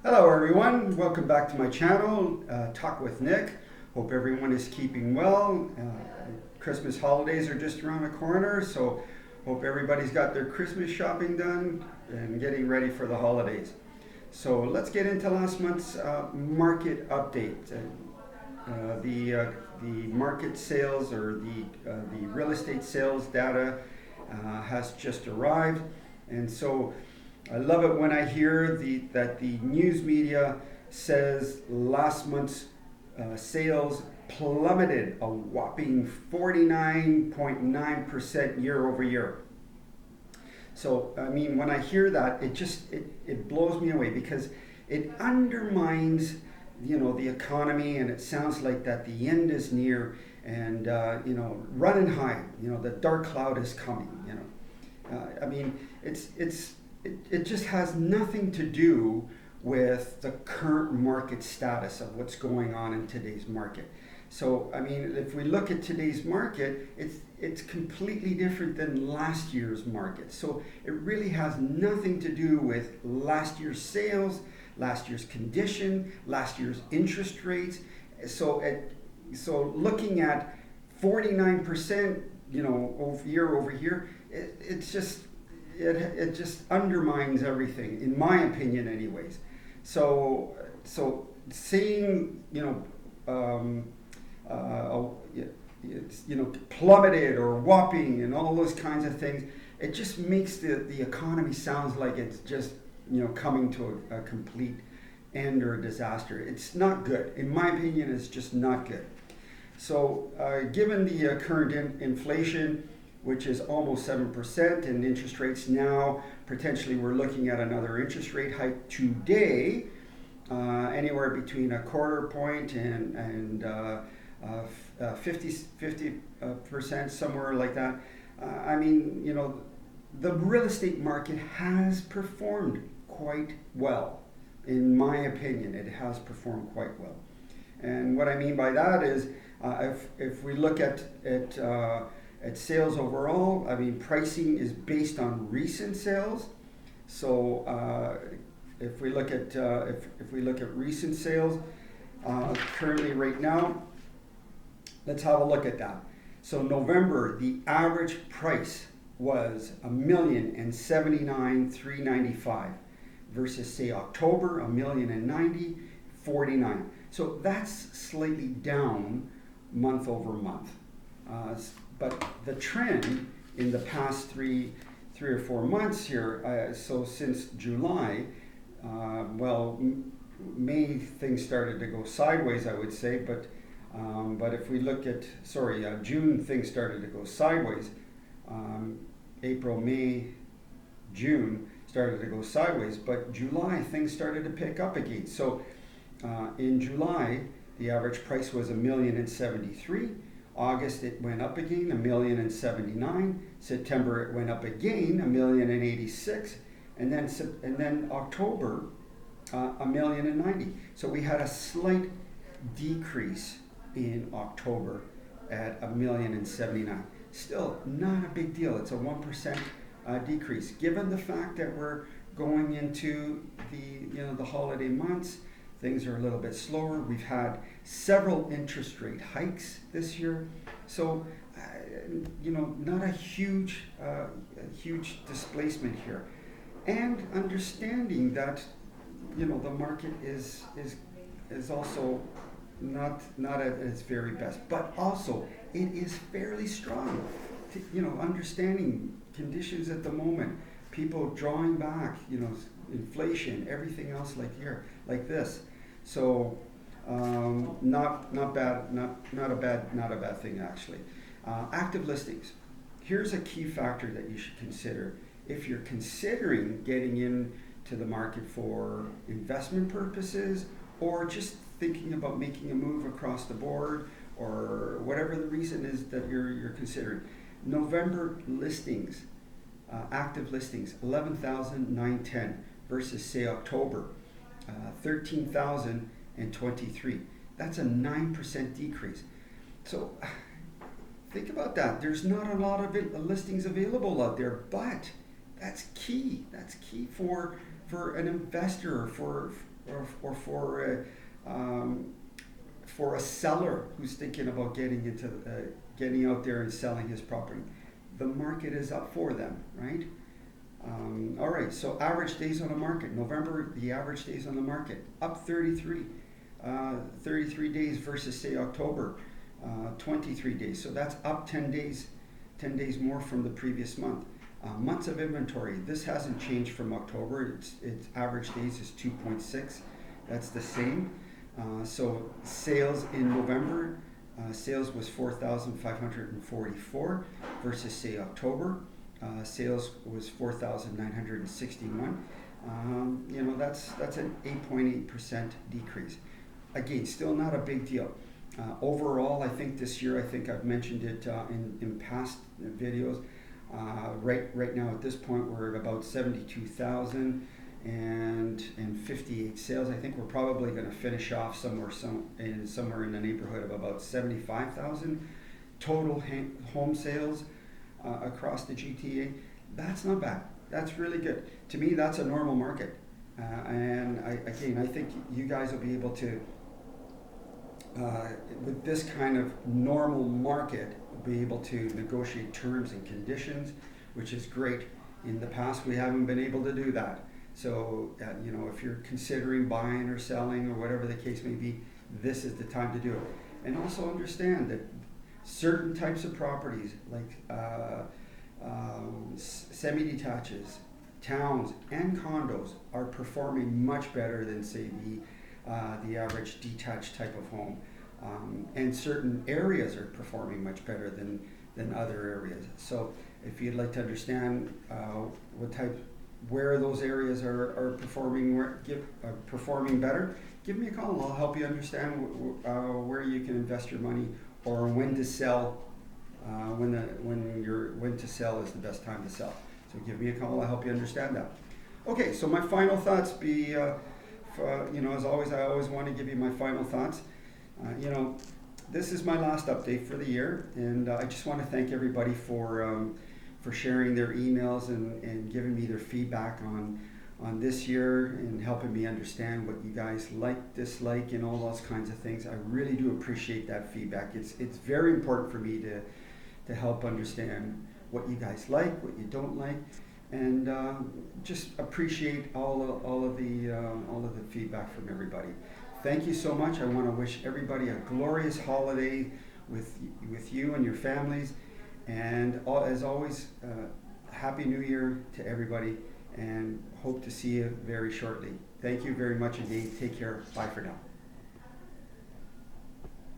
Hello everyone, welcome back to my channel, Talk with Nick. Hope everyone is keeping well. Christmas holidays are just around the corner, so hope everybody's got their Christmas shopping done and getting ready for the holidays. So let's get into last month's market update. The market sales or the real estate sales data has just arrived, and so I love it when I hear that the news media says last month's sales plummeted a whopping 49.9% year over year. So I mean, when I hear that, it blows me away because it undermines the economy, and it sounds like that the end is near, and run and hide. The dark cloud is coming. I mean, it just has nothing to do with the current market status of what's going on in today's market. So, I mean, if we look at today's market, it's completely different than last year's market. So it really has nothing to do with last year's sales, last year's condition, last year's interest rates. So looking at 49%, year over year, it just undermines everything, in my opinion, anyways. So seeing it's plummeted or whopping and all those kinds of things, it just makes the economy sounds like it's just coming to a complete end or a disaster. It's not good, in my opinion. It's just not good. So given the current inflation, which is almost 7%, and interest rates now, potentially we're looking at another interest rate hike today, anywhere between a quarter point and 50%, somewhere like that. I mean, the real estate market has performed quite well. In my opinion, it has performed quite well. And what I mean by that is, if we look at sales overall, I mean, pricing is based on recent sales. So if we look at recent sales, currently right now, let's have a look at that. So November, the average price was $1,079,395 versus, say, October, $1,090,49. So that's slightly down month over month. But the trend in the past three or 4 months here, so since July, May things started to go sideways, I would say, but if we look at, June things started to go sideways. April, May, June started to go sideways, but July things started to pick up again. So in July, the average price was $1,073,000. August it went up again, $1,079,000. September it went up again, $1,086,000, and then October, $1,090,000. So we had a slight decrease in October at $1,079,000. Still not a big deal. It's a 1% decrease. Given the fact that we're going into the holiday months, things are a little bit slower. We've had several interest rate hikes this year, so not a huge displacement here. And understanding that the market is also not at its very best, but also it is fairly strong. Understanding conditions at the moment, people drawing back, inflation, everything else like this. So not bad, not a bad thing actually. Active listings. Here's a key factor that you should consider if you're considering getting into the market for investment purposes, or just thinking about making a move across the board, or whatever the reason is that you're considering. November listings, active listings, 11,910 versus, say, October, 13,023. That's a 9% decrease. So think about that. There's not a lot of listings available out there, but that's key. That's key for an investor, for a seller who's thinking about getting out there and selling his property. The market is up for them, right? All right, so average days on the market. November, the average days on the market up 33. 33 days versus say October, 23 days. So that's up 10 days, 10 days more from the previous month. Months of inventory. This hasn't changed from October. Its average days is 2.6. That's the same. So sales in November, sales was 4,544 versus say October. Sales was 4,961. That's an 8.8% decrease. Again, still not a big deal. Overall, I think this year, I think I've mentioned it in past videos. Right now at this point, we're at about 72,000 and 58 sales. I think we're probably going to finish off somewhere in the neighborhood of about 75,000 total home sales across the GTA. That's not bad. That's really good. To me, that's a normal market. And I think you guys will be able to, with this kind of normal market, be able to negotiate terms and conditions, which is great. In the past, we haven't been able to do that. So, if you're considering buying or selling or whatever the case may be, this is the time to do it. And also understand that certain types of properties, like semi-detaches, towns, and condos, are performing much better than, say, the average detached type of home. And certain areas are performing much better than other areas. So if you'd like to understand where those areas are performing better, give me a call and I'll help you understand where you can invest your money or when to sell. When to sell is the best time to sell. So give me a call. I'll help you understand that. Okay, so my final thoughts be, as always, I always want to give you my final thoughts. This is my last update for the year, and I just want to thank everybody for sharing their emails and giving me their feedback on this year and helping me understand what you guys like, dislike, and all those kinds of things. I really do appreciate that feedback. It's very important for me to help understand what you guys like, what you don't like, and just appreciate all of the feedback from everybody. Thank you so much. I want to wish everybody a glorious holiday with you and your families, and as always, Happy New Year to everybody, and hope to see you very shortly. Thank you very much indeed. Take care. Bye for now.